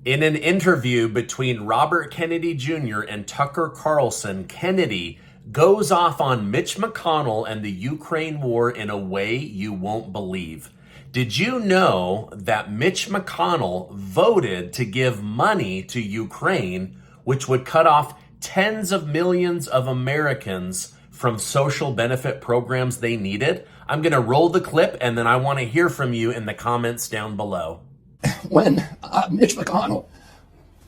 In an interview between Robert Kennedy Jr. and Tucker Carlson, Kennedy goes off on Mitch McConnell and the Ukraine war in a way you won't believe. Did you know that Mitch McConnell voted to give money to Ukraine, which would cut off tens of millions of Americans from social benefit programs they needed? I'm going to roll the clip, and then I want to hear from you in the comments down below. When Mitch McConnell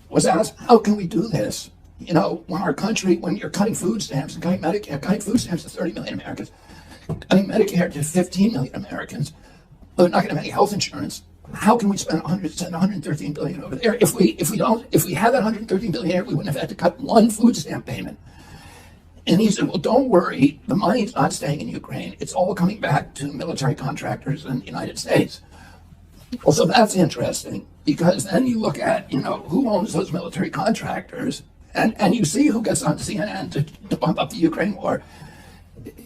was asked, how can we do this? You know, when our country, when you're cutting food stamps and cutting Medicare, cutting food stamps to 30 million Americans, cutting Medicare to 15 million Americans, but not going to have any health insurance. How can we spend 113 billion over there? If we had that 113 billion here, we wouldn't have had to cut one food stamp payment. And he said, well, don't worry, the money's not staying in Ukraine. It's all coming back to military contractors in the United States. Well, so that's interesting, because then you look at, you know, who owns those military contractors, and you see who gets on CNN to bump up the Ukraine war.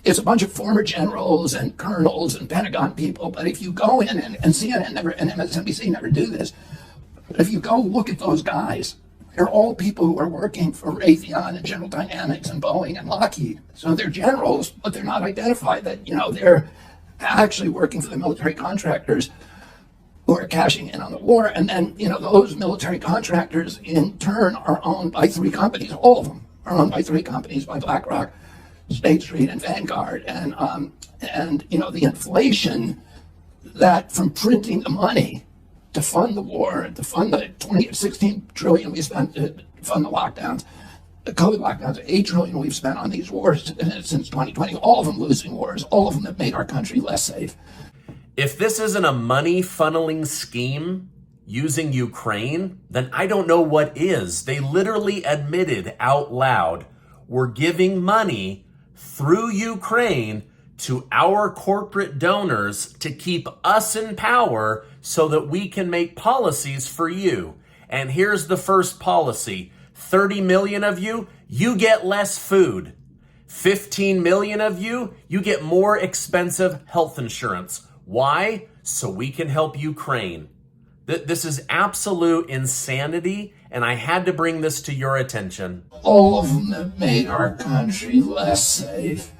It's a bunch of former generals and colonels and Pentagon people. But if you go in, and CNN never, and MSNBC never do this, but if you go look at those guys, they're all people who are working for Raytheon and General Dynamics and Boeing and Lockheed. So they're generals, but they're not identified that, you know, they're actually working for the military contractors who are cashing in on the war. And then, you know, those military contractors in turn are owned by three companies. All of them are owned by three companies, by BlackRock, State Street, and Vanguard. And you know, the inflation that from printing the money to fund the war, to fund the 16 trillion we spent to fund the lockdowns, the COVID lockdowns, 8 trillion we've spent on these wars since 2020, all of them losing wars, all of them that made our country less safe. If this isn't a money funneling scheme using Ukraine, then I don't know what is. They literally admitted out loud, we're giving money through Ukraine to our corporate donors to keep us in power so that we can make policies for you. And here's the first policy. 30 million of you, you get less food. 15 million of you, you get more expensive health insurance. Why? So we can help Ukraine. This is absolute insanity, and I had to bring this to your attention. All of them that made our country less safe.